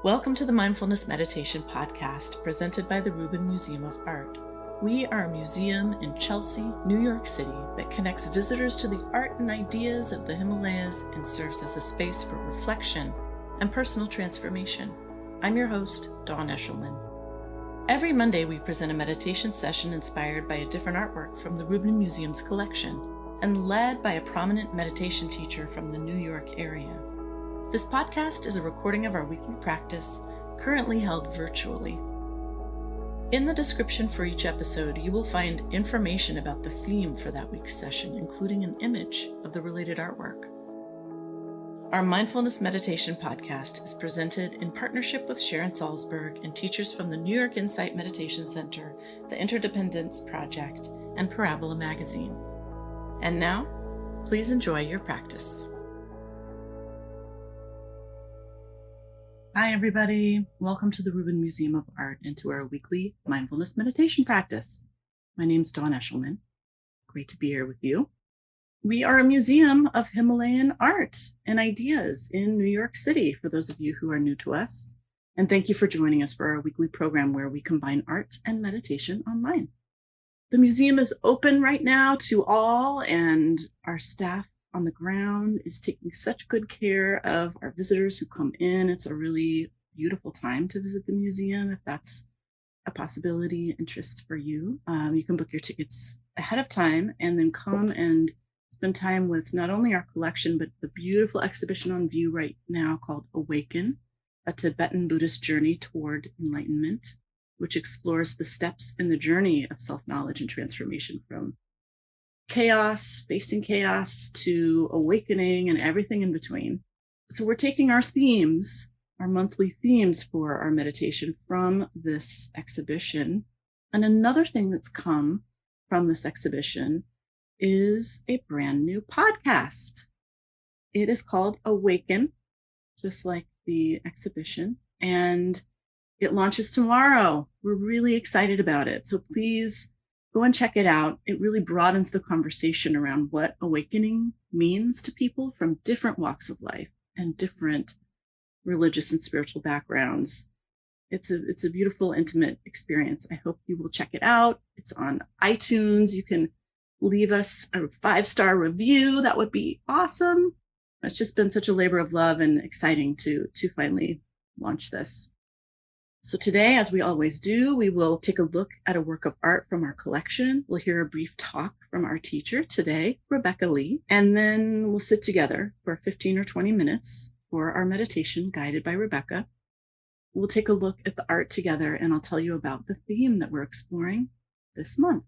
Welcome to the Mindfulness Meditation podcast presented by the Rubin Museum of Art. We are a museum in Chelsea, New York City that connects visitors to the art and ideas of the Himalayas and serves as a space for reflection and personal transformation. I'm your host, Dawn Eshelman. Every Monday we present a meditation session inspired by a different artwork from the Rubin Museum's collection and led by a prominent meditation teacher from the New York area. This podcast is a recording of our weekly practice, currently held virtually. In the description for each episode, you will find information about the theme for that week's session, including an image of the related artwork. Our Mindfulness Meditation podcast is presented in partnership with Sharon Salzberg and teachers from the New York Insight Meditation Center, the Interdependence Project, and Parabola Magazine. And now, please enjoy your practice. Hi, everybody. Welcome to the Rubin Museum of Art and to our weekly mindfulness meditation practice. My name's Dawn Eshelman. Great to be here with you. We are a museum of Himalayan art and ideas in New York City, for those of you who are new to us. And thank you for joining us for our weekly program where we combine art and meditation online. The museum is open right now to all, and our staff on the ground is taking such good care of our visitors who come in. It's a really beautiful time to visit the museum if that's a possibility, interest for you. You can book your tickets ahead of time and then come and spend time with not only our collection, but the beautiful exhibition on view right now called Awaken, a Tibetan Buddhist journey toward enlightenment, which explores the steps in the journey of self-knowledge and transformation from chaos, facing chaos, to awakening and everything in between. So we're taking our themes, our monthly themes for our meditation from this exhibition. And another thing that's come from this exhibition is a brand new podcast. It is called Awaken, just like the exhibition, and it launches tomorrow. We're really excited about it. So please go and check it out. It really broadens the conversation around what awakening means to people from different walks of life and different religious and spiritual backgrounds. It's a beautiful, intimate experience. I hope you will check it out. It's on iTunes. You can leave us a 5-star review. That would be awesome. It's just been such a labor of love and exciting to finally launch this. So today, as we always do, we will take a look at a work of art from our collection. We'll hear a brief talk from our teacher today, Rebecca Lee, and then we'll sit together for 15 or 20 minutes for our meditation guided by Rebecca. We'll take a look at the art together, and I'll tell you about the theme that we're exploring this month.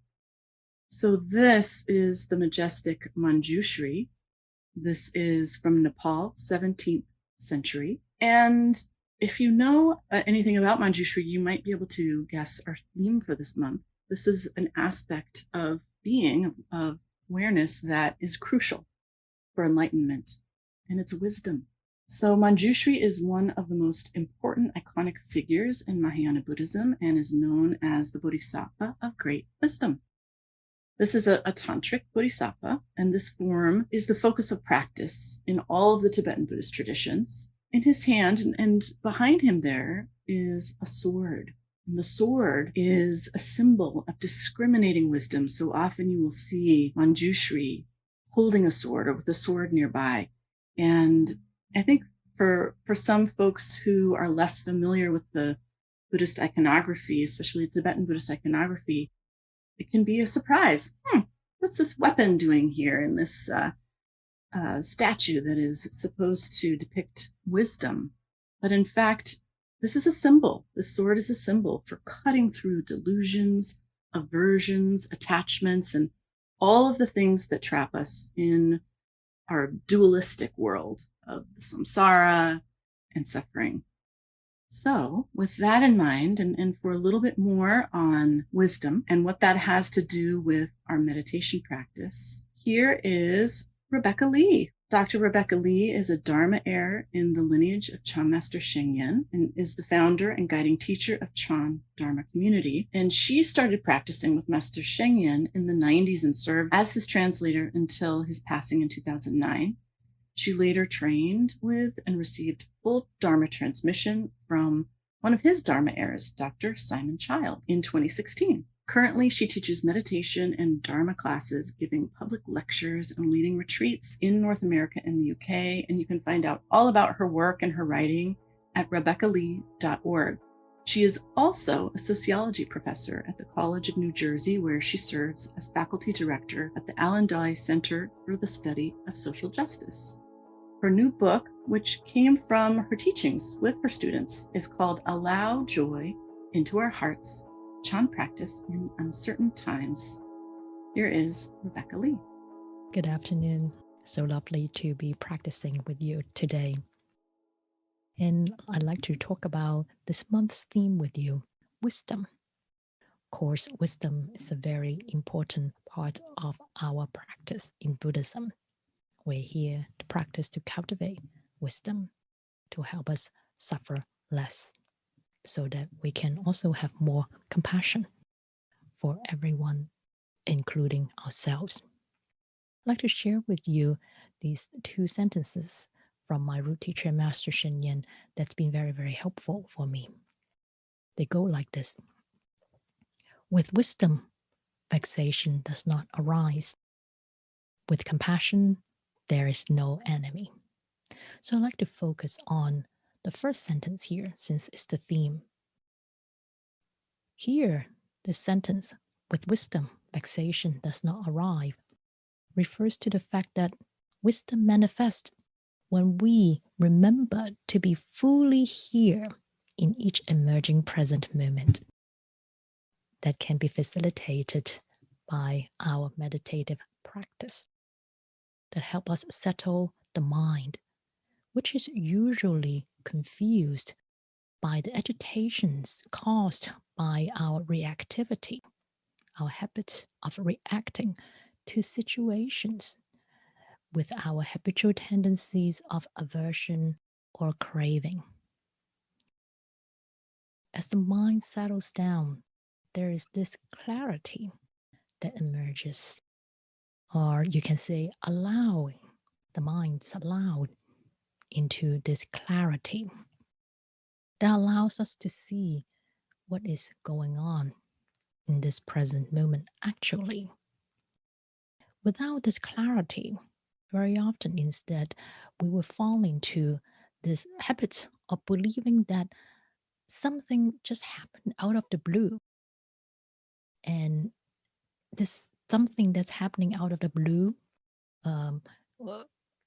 So this is the majestic Manjushri. This is from Nepal, 17th century. And if you know anything about Manjushri, you might be able to guess our theme for this month. This is an aspect of being, of awareness that is crucial for enlightenment, and it's wisdom. So Manjushri is one of the most important iconic figures in Mahayana Buddhism and is known as the Bodhisattva of great wisdom. This is a tantric bodhisattva, and this form is the focus of practice in all of the Tibetan Buddhist traditions. In his hand and behind him there is a sword. And the sword is a symbol of discriminating wisdom. So often you will see Manjushri holding a sword or with a sword nearby. And I think for some folks who are less familiar with the Buddhist iconography, especially Tibetan Buddhist iconography, it can be a surprise. What's this weapon doing here in this statue that is supposed to depict wisdom? But in fact, this is a symbol. The sword is a symbol for cutting through delusions, aversions, attachments, and all of the things that trap us in our dualistic world of the samsara and suffering. So with that in mind, and for a little bit more on wisdom and what that has to do with our meditation practice, here is Rebecca Lee. Dr. Rebecca Lee is a Dharma heir in the lineage of Chan Master Shengyen and is the founder and guiding teacher of Chan Dharma community. And she started practicing with Master Shengyen in the 90s and served as his translator until his passing in 2009. She later trained with and received full Dharma transmission from one of his Dharma heirs, Dr. Simon Child, in 2016. Currently, she teaches meditation and Dharma classes, giving public lectures and leading retreats in North America and the UK. And you can find out all about her work and her writing at rebeccalee.org. She is also a sociology professor at the College of New Jersey, where she serves as faculty director at the Alan Dye Center for the Study of Social Justice. Her new book, which came from her teachings with her students, is called Allow Joy into Our Hearts, Chan Practice in Uncertain Times. Here is Rebecca Lee. Good afternoon. So lovely to be practicing with you today. And I'd like to talk about this month's theme with you, wisdom. Of course, wisdom is a very important part of our practice in Buddhism. We're here to practice to cultivate wisdom to help us suffer less so that we can also have more compassion for everyone, including ourselves. I'd like to share with you these two sentences from my root teacher, Master Shen Yen, that's been very, very helpful for me. They go like this. With wisdom, vexation does not arise. With compassion, there is no enemy. So I'd like to focus on the first sentence here, since it's the theme. Here, this sentence, with wisdom, vexation does not arrive, refers to the fact that wisdom manifests when we remember to be fully here in each emerging present moment. That can be facilitated by our meditative practice that help us settle the mind, which is usually confused by the agitations caused by our reactivity, our habits of reacting to situations with our habitual tendencies of aversion or craving. As the mind settles down, there is this clarity that emerges, or you can say allowing, the mind's allowed into this clarity that allows us to see what is going on in this present moment actually. Without this clarity, very often instead, we will fall into this habit of believing that something just happened out of the blue. And this something that's happening out of the blue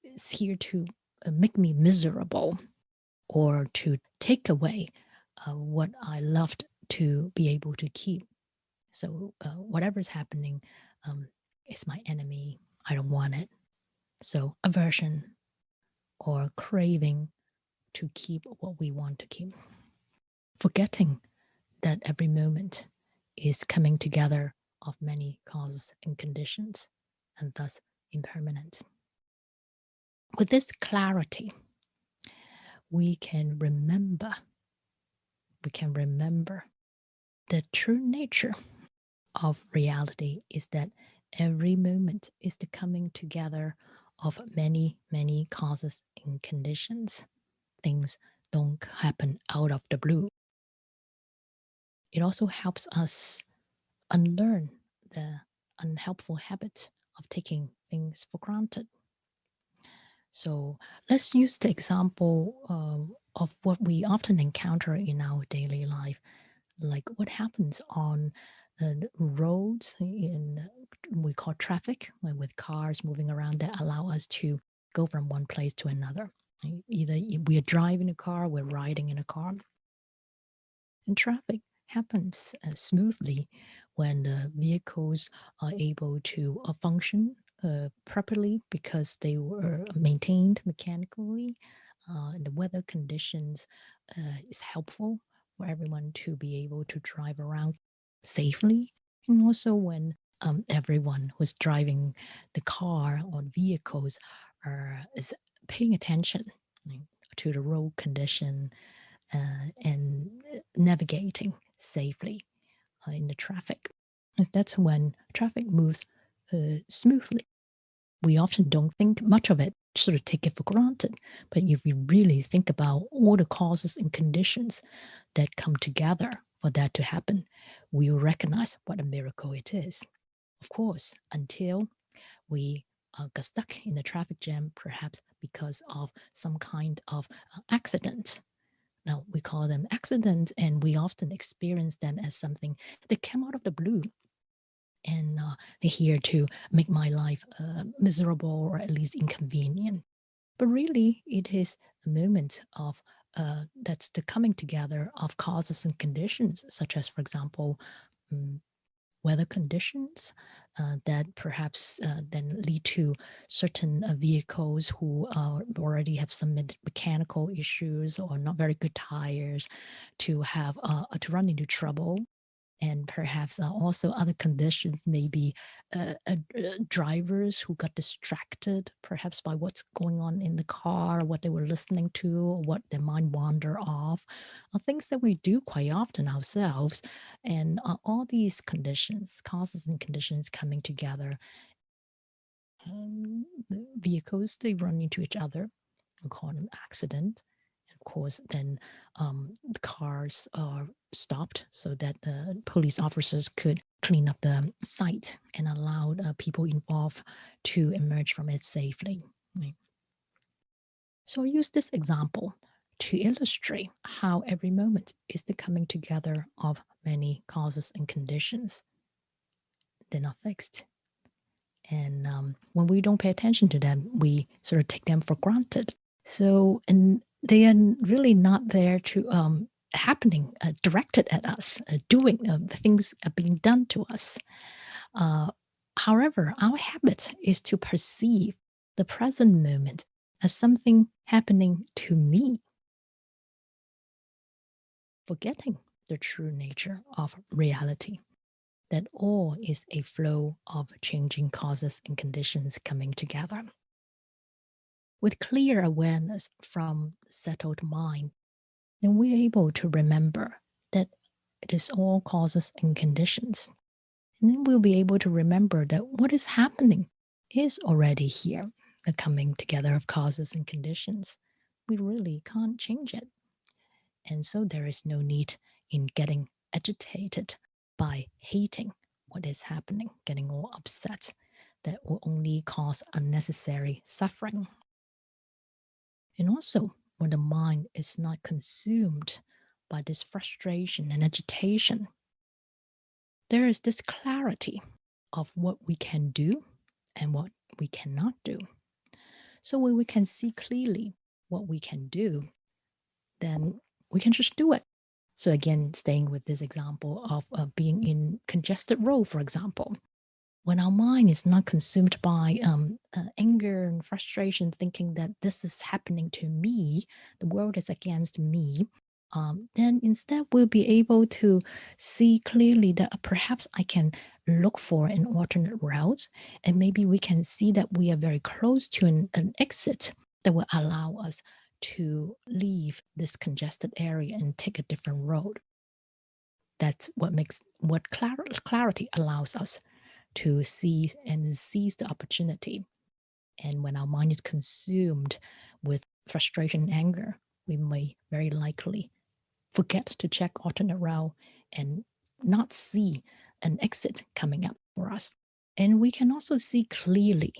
is here to make me miserable or to take away what I loved to be able to keep. So whatever's happening is my enemy. I don't want it. So aversion or craving to keep what we want to keep. Forgetting that every moment is coming together of many causes and conditions, and thus impermanent. With this clarity, we can remember the true nature of reality is that every moment is the coming together of many, many causes and conditions. Things don't happen out of the blue. It also helps us unlearn the unhelpful habit of taking things for granted. So let's use the example of what we often encounter in our daily life, like what happens on roads in we call traffic, with cars moving around that allow us to go from one place to another. Either we are driving a car, we're riding in a car, and traffic happens smoothly when the vehicles are able to function properly because they were maintained mechanically. And the weather conditions is helpful for everyone to be able to drive around safely. And also when everyone who's driving the car or vehicles is paying attention to the road condition and navigating safely in the traffic. That's when traffic moves smoothly. We often don't think much of it sort of take it for granted. But if we really think about all the causes and conditions that come together for that to happen, we will recognize what a miracle it is. Of course, until we got stuck in a traffic jam, perhaps because of some kind of accident. Now, we call them accidents, and we often experience them as something that came out of the blue. And they're here to make my life miserable or at least inconvenient. But really, it is a moment of that's the coming together of causes and conditions, such as, for example, mm, weather conditions that perhaps then lead to certain vehicles who already have some mechanical issues or not very good tires to have to run into trouble. And perhaps also other conditions, maybe drivers who got distracted, perhaps by what's going on in the car, what they were listening to, or what their mind wander off, things that we do quite often ourselves. And all these conditions, causes and conditions coming together, the vehicles, they run into each other. We call them accident. Of course, then the cars are stopped so that the police officers could clean up the site and allow people involved to emerge from it safely. Right? So I use this example to illustrate how every moment is the coming together of many causes and conditions. They're not fixed. And when we don't pay attention to them, we sort of take them for granted. So, and they are really not there to happening, directed at us, doing the things being done to us. Uh, However, our habit is to perceive the present moment as something happening to me, forgetting the true nature of reality. That all is a flow of changing causes and conditions coming together. With clear awareness from settled mind, then we're able to remember that it is all causes and conditions. And then we'll be able to remember that what is happening is already here, the coming together of causes and conditions. We really can't change it. And so there is no need in getting agitated by hating what is happening, getting all upset. That will only cause unnecessary suffering. And also, when the mind is not consumed by this frustration and agitation, there is this clarity of what we can do and what we cannot do. So when we can see clearly what we can do, then we can just do it. So again, staying with this example of being in congested road, for example, when our mind is not consumed by anger and frustration, thinking that this is happening to me, the world is against me, then instead we'll be able to see clearly that perhaps I can look for an alternate route, and maybe we can see that we are very close to an exit that will allow us to leave this congested area and take a different road. That's what makes what clarity allows us to seize the opportunity. And when our mind is consumed with frustration and anger, we may very likely forget to check alternate route and not see an exit coming up for us. And we can also see clearly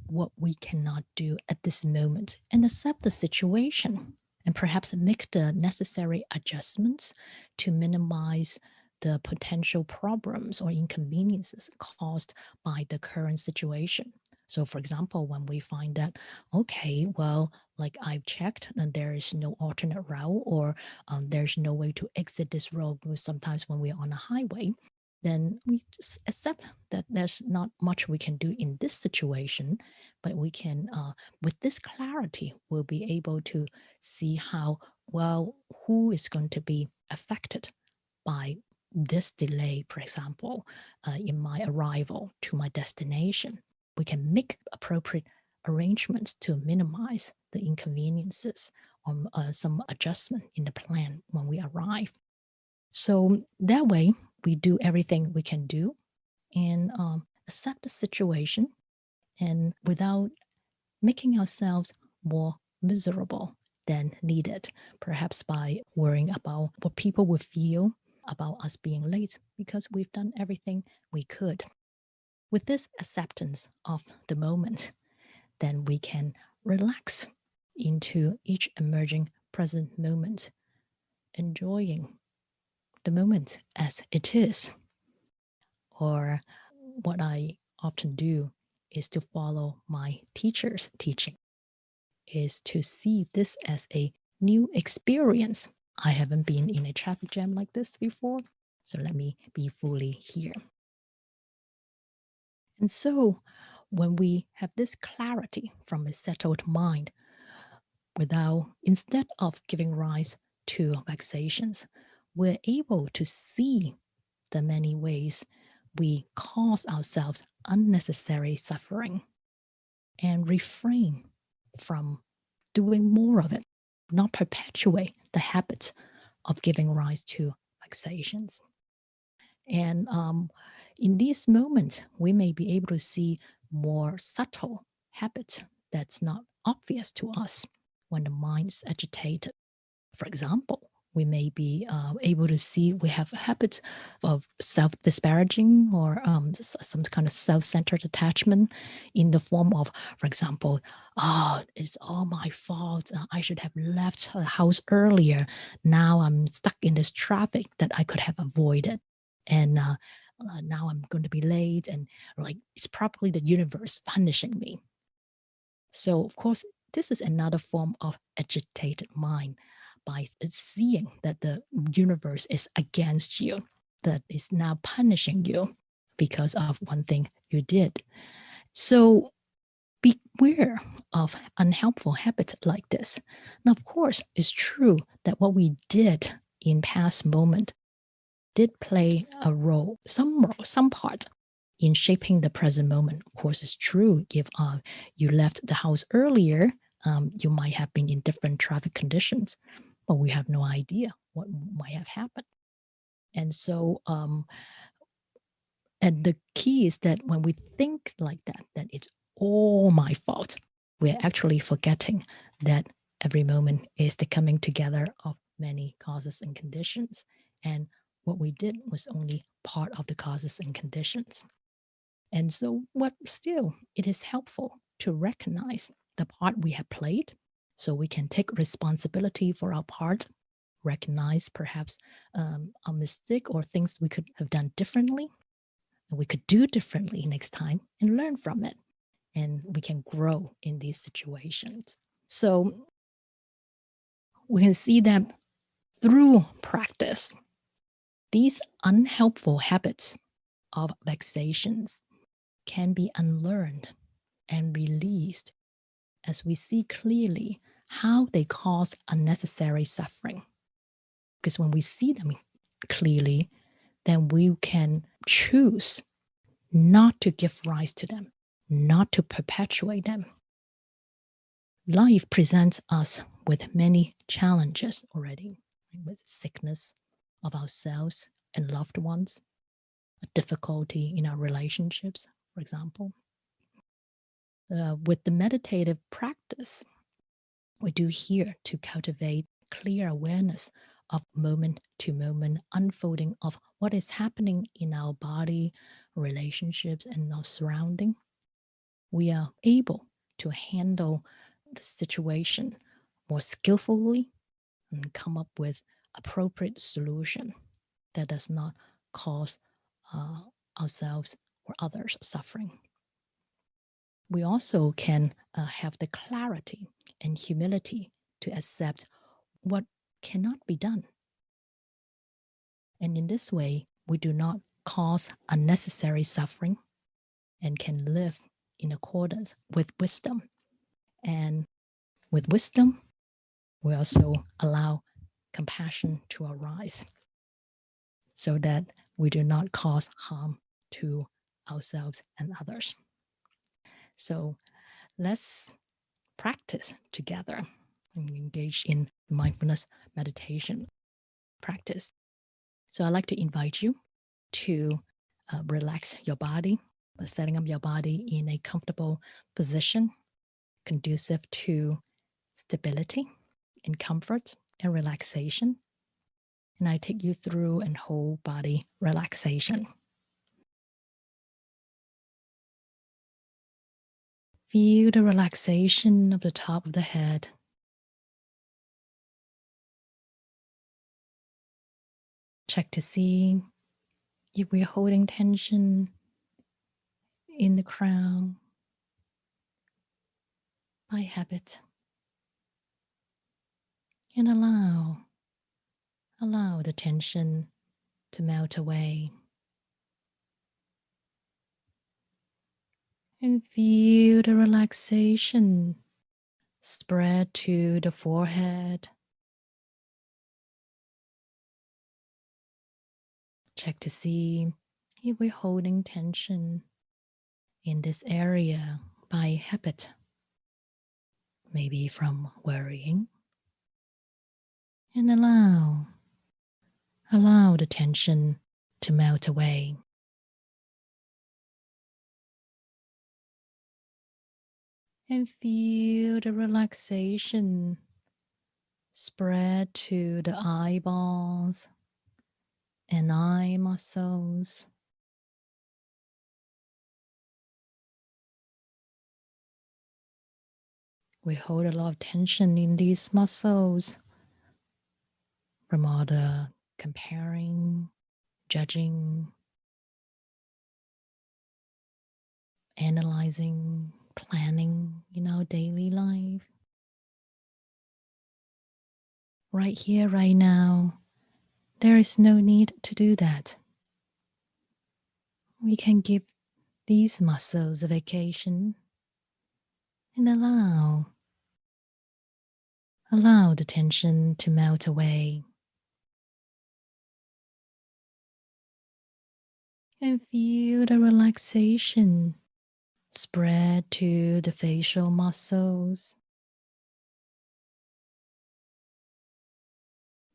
what we cannot do at this moment and accept the situation and perhaps make the necessary adjustments to minimize the potential problems or inconveniences caused by the current situation. So, for example, when we find that, okay, well, like I've checked and there is no alternate route or there's no way to exit this road, because sometimes when we're on a highway, then we just accept that there's not much we can do in this situation, but we can, with this clarity, we'll be able to see how, well, who is going to be affected by this delay, for example, in my arrival to my destination. We can make appropriate arrangements to minimize the inconveniences or some adjustment in the plan when we arrive. So that way, we do everything we can do and accept the situation and without making ourselves more miserable than needed, perhaps by worrying about what people will feel about us being late because we've done everything we could. With this acceptance of the moment, then we can relax into each emerging present moment, enjoying the moment as it is. Or what I often do is to follow my teacher's teaching, is to see this as a new experience. I haven't been in a traffic jam like this before, so let me be fully here. And so when we have this clarity from a settled mind, instead of giving rise to vexations, we're able to see the many ways we cause ourselves unnecessary suffering and refrain from doing more of it, not perpetuate the habits of giving rise to vexations. And in these moments, we may be able to see more subtle habits that's not obvious to us when the mind is agitated. For example, we may be able to see we have habits of self-disparaging or some kind of self-centered attachment in the form of, for example, oh, it's all my fault. I should have left the house earlier. Now I'm stuck in this traffic that I could have avoided. And now I'm going to be late. And like, it's probably the universe punishing me. So, of course, this is another form of agitated mind by seeing that the universe is against you, that is now punishing you because of one thing you did. So, beware of unhelpful habits like this. Now, of course, it's true that what we did in past moment did play a role, some part in shaping the present moment. Of course, it's true. If you left the house earlier, you might have been in different traffic conditions, but we have no idea what might have happened. And so, and the key is that when we think like that it's all my fault, we're actually forgetting that every moment is the coming together of many causes and conditions. And what we did was only part of the causes and conditions. And so, what still, it is helpful to recognize the part we have played so we can take responsibility for our part, recognize perhaps a mistake or things we could have done differently, and we could do differently next time and learn from it. And we can grow in these situations. So, we can see that through practice, these unhelpful habits of vexations can be unlearned and released as we see clearly how they cause unnecessary suffering. Because when we see them clearly, then we can choose not to give rise to them, not to perpetuate them. Life presents us with many challenges already, with sickness of ourselves and loved ones, a difficulty in our relationships, for example. With the meditative practice, we do here to cultivate clear awareness of moment to moment unfolding of what is happening in our body, relationships, and our surrounding. We are able to handle the situation more skillfully and come up with appropriate solution that does not cause ourselves or others suffering. We also can have the clarity and humility to accept what cannot be done. And in this way, we do not cause unnecessary suffering and can live in accordance with wisdom. And with wisdom, we also allow compassion to arise so that we do not cause harm to ourselves and others. So let's practice together and engage in mindfulness meditation practice. So I'd like to invite you to relax your body by setting up your body in a comfortable position. conducive to stability and comfort and relaxation. And I take you through a whole body relaxation. Feel the relaxation of the top of the head. Check to see if we're holding tension in the crown by habit. And allow the tension to melt away. And feel the relaxation spread to the forehead. Check to see if we're holding tension in this area by habit, maybe from worrying. And allow the tension to melt away. And feel the relaxation spread to the eyeballs and eye muscles. We hold a lot of tension in these muscles from all the comparing, judging, analyzing, planning in our daily life. Right here, right now, there is no need to do that. We can give these muscles a vacation and allow the tension to melt away. And feel the relaxation spread to the facial muscles.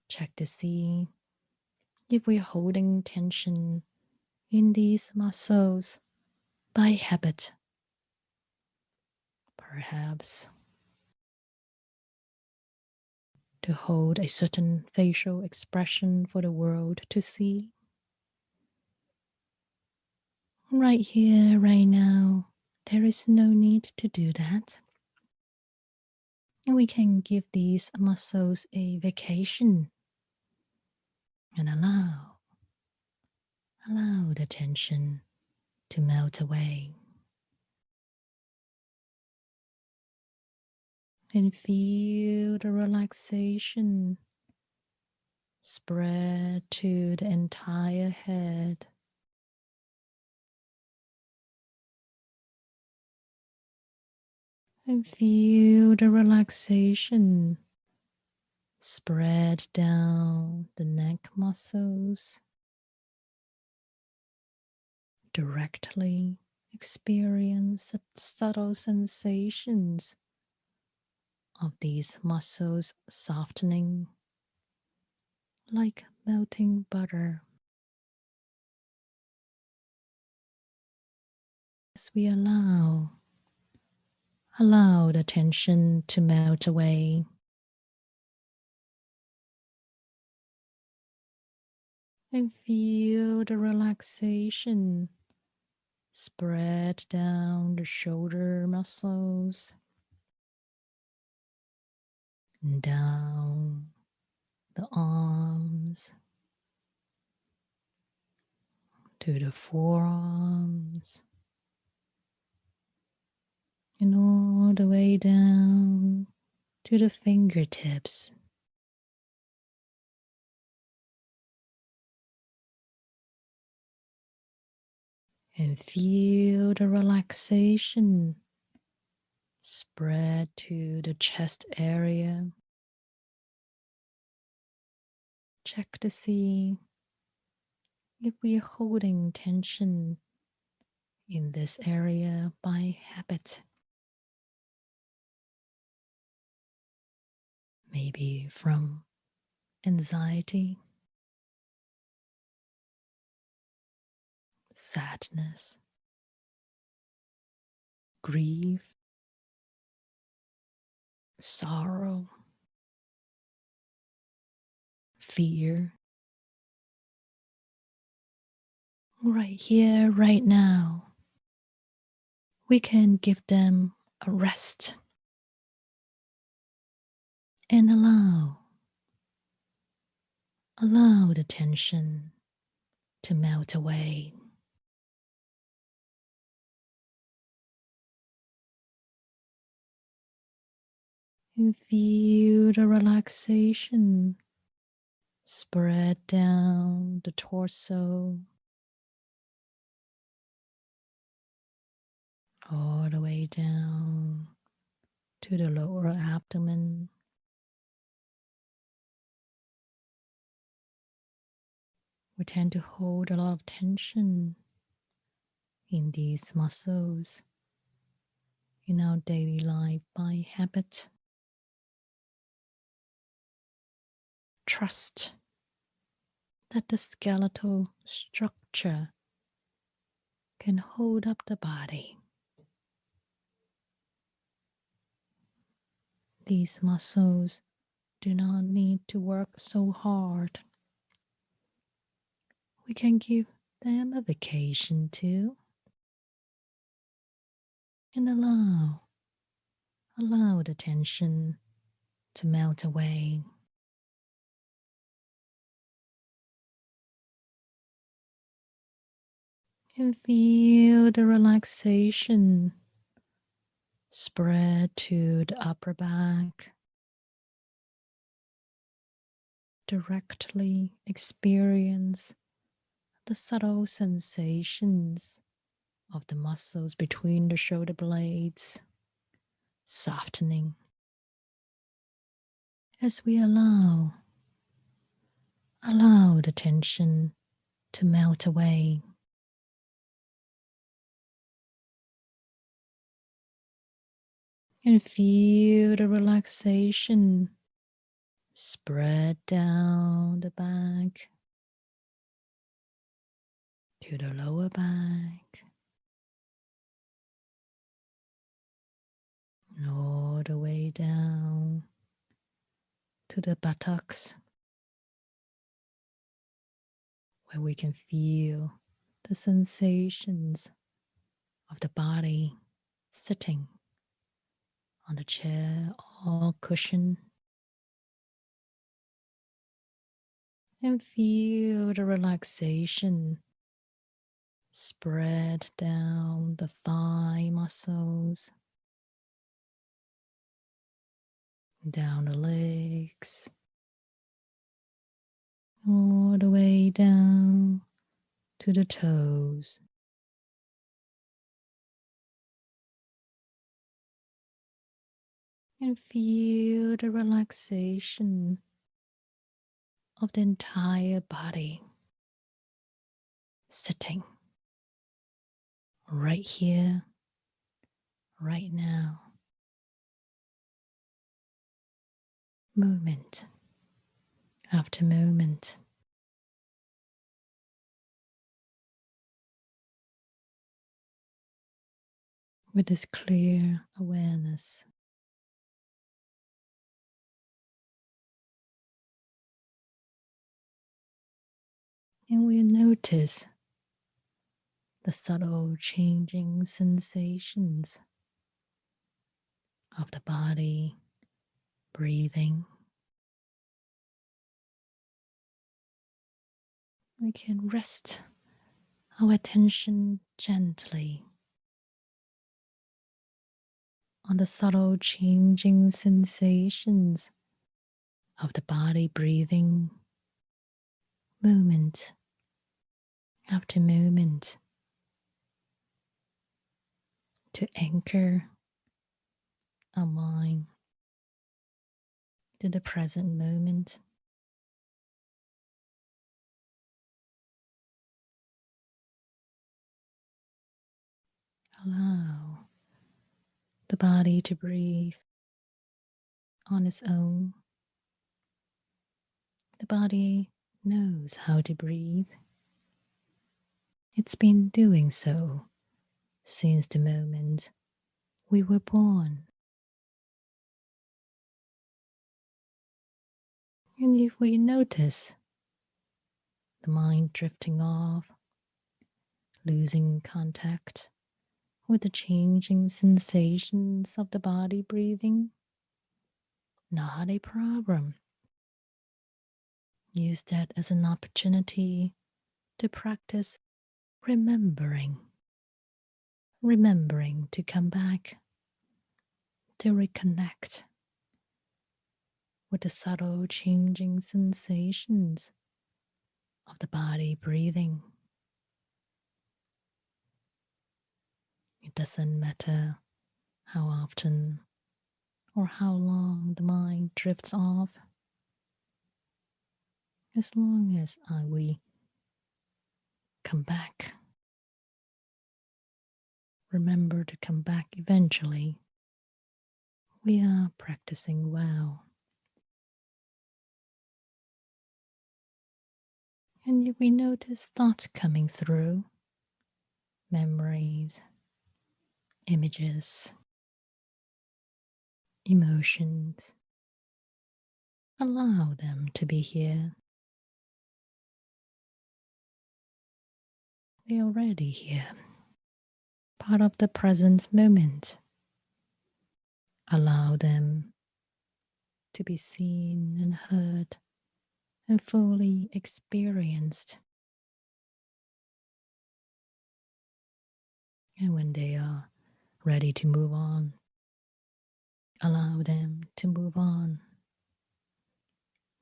Check to see if we're holding tension in these muscles by habit. Perhaps to hold a certain facial expression for the world to see. Right here, right now, there is no need to do that. And we can give these muscles a vacation and allow the tension to melt away. And feel the relaxation spread to the entire head. And feel the relaxation spread down the neck muscles. Directly experience the subtle sensations of these muscles softening like melting butter. As we allow the tension to melt away. And feel the relaxation spread down the shoulder muscles and down the arms to the forearms and all the way down to the fingertips. And feel the relaxation spread to the chest area. Check to see if we're holding tension in this area by habit. Maybe from anxiety, sadness, grief, sorrow, fear, right here, right now. We can give them a rest and allow the tension to melt away. And feel the relaxation spread down the torso, all the way down to the lower abdomen. We tend to hold a lot of tension in these muscles in our daily life by habit. Trust that the skeletal structure can hold up the body. These muscles do not need to work so hard. We can give them a vacation too and allow the tension to melt away. And feel the relaxation spread to the upper back. Directly experience the subtle sensations of the muscles between the shoulder blades, softening as we allow the tension to melt away. And feel the relaxation spread down the back to the lower back and all the way down to the buttocks, where we can feel the sensations of the body sitting on the chair or cushion. And feel the relaxation spread down the thigh muscles, down the legs, all the way down to the toes. And feel the relaxation of the entire body sitting right here, right now. Moment after moment. With this clear awareness. And we notice the subtle changing sensations of the body, breathing. We can rest our attention gently on the subtle changing sensations of the body, breathing, moment after moment, to anchor our mind to the present moment. Allow the body to breathe on its own. The body knows how to breathe. It's been doing so since the moment we were born. And if we notice the mind drifting off, losing contact with the changing sensations of the body breathing, not a problem. Use that as an opportunity to practice remembering, remembering to come back, to reconnect with the subtle changing sensations of the body breathing. It doesn't matter how often or how long the mind drifts off, as long as we come back. Remember to come back eventually. We are practicing well. And if we notice thoughts coming through, memories, images, emotions, allow them to be here. They're already here, part of the present moment. Allow them to be seen and heard and fully experienced. And when they are ready to move on, allow them to move on.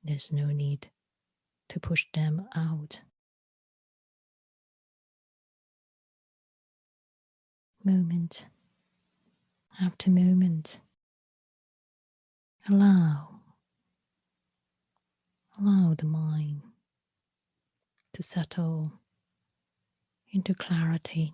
There's no need to push them out. Moment after moment, allow the mind to settle into clarity.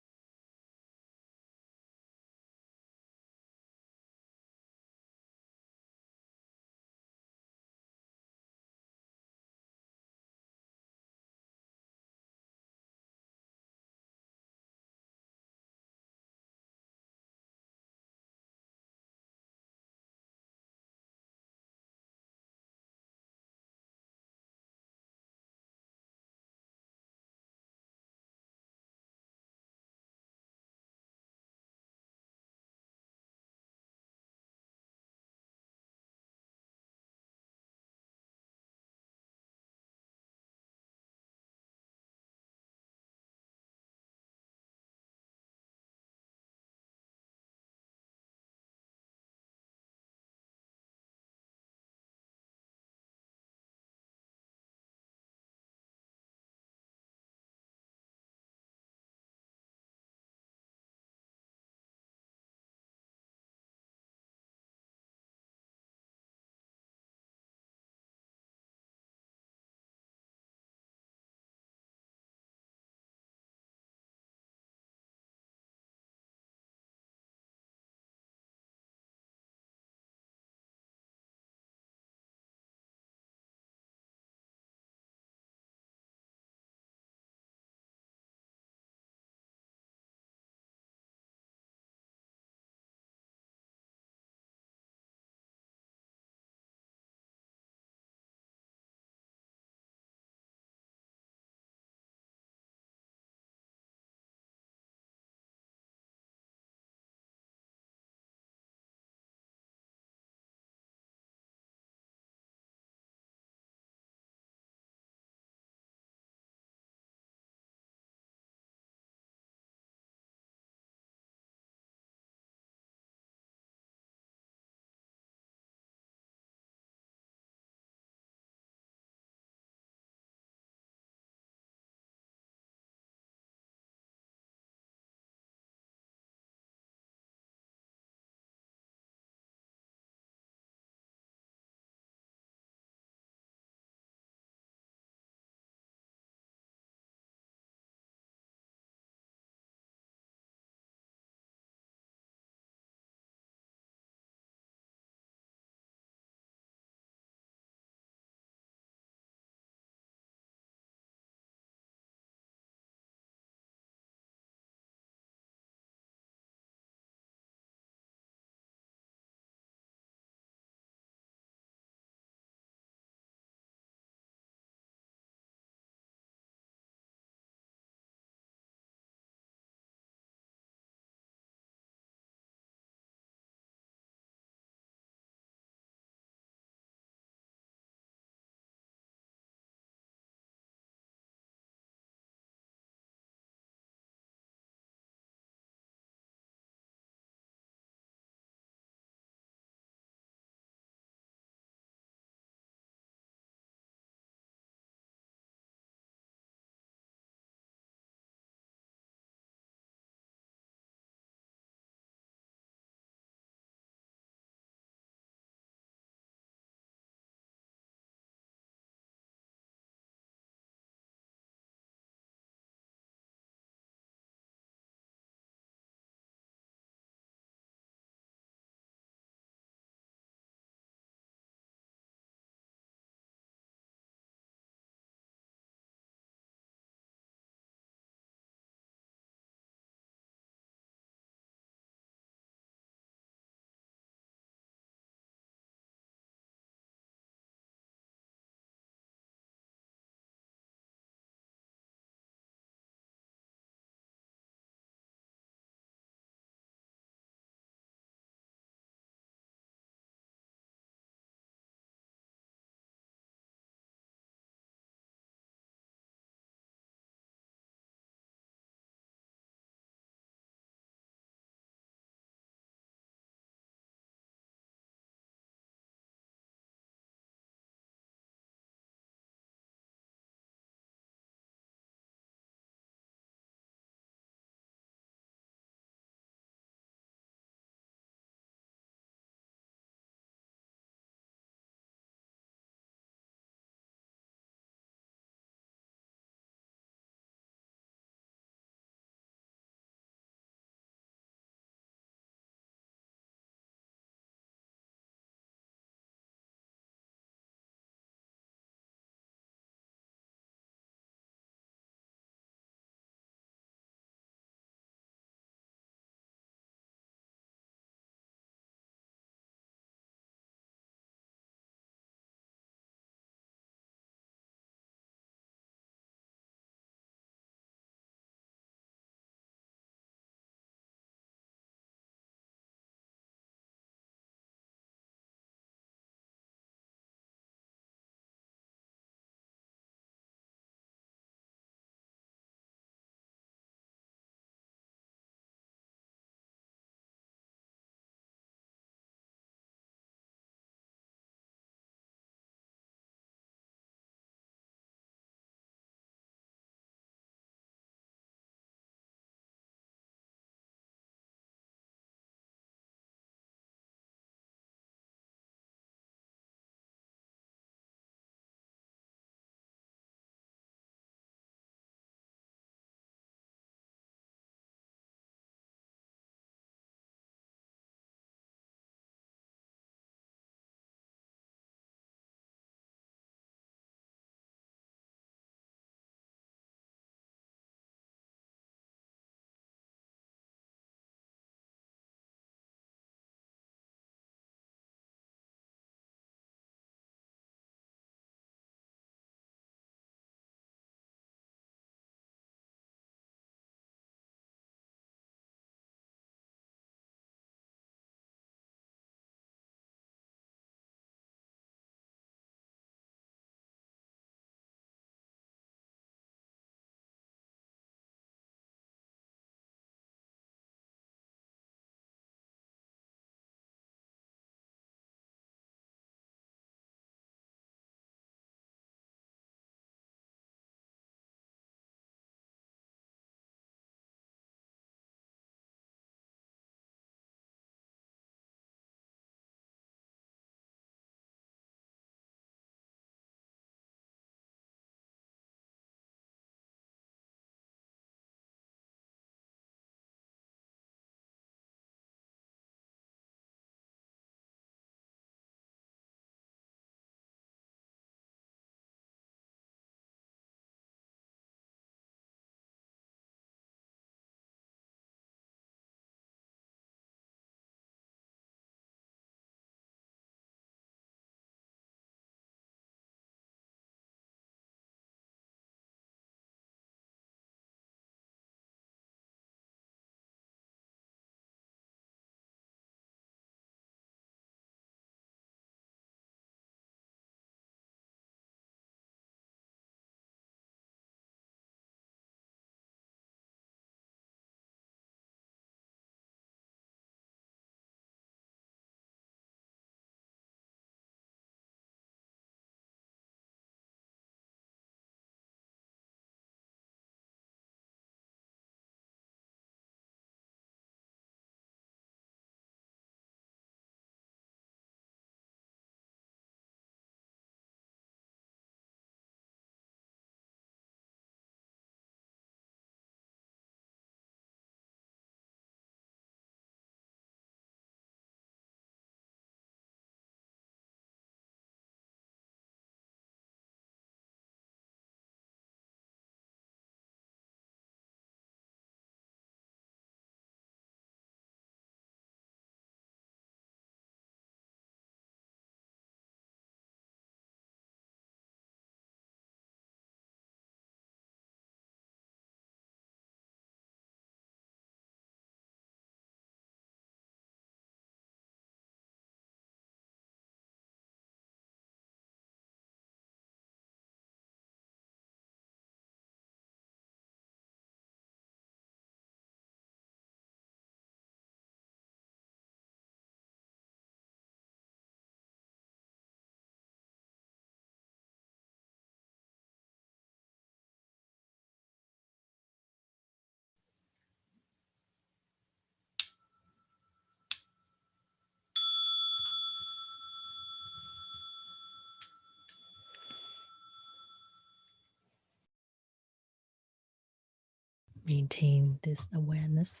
Maintain this awareness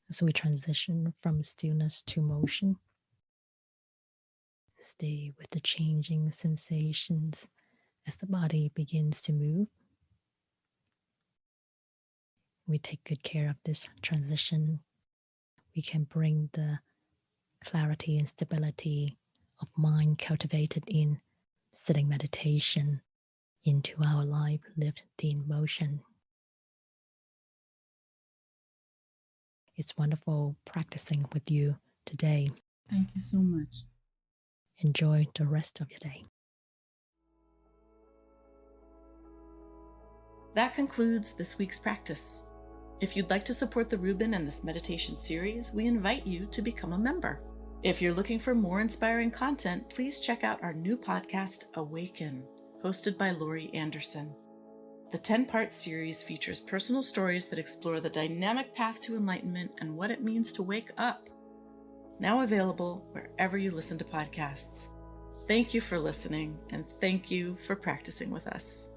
as we transition from stillness to motion. Stay with the changing sensations as the body begins to move. We take good care of this transition. We can bring the clarity and stability of mind cultivated in sitting meditation into our life lived in motion. It's wonderful practicing with you today. Thank you so much. Enjoy the rest of your day. That concludes this week's practice. If you'd like to support the Rubin and this meditation series, we invite you to become a member. If you're looking for more inspiring content, please check out our new podcast, Awaken, hosted by Laurie Anderson. The 10-part series features personal stories that explore the dynamic path to enlightenment and what it means to wake up. Now available wherever you listen to podcasts. Thank you for listening, and thank you for practicing with us.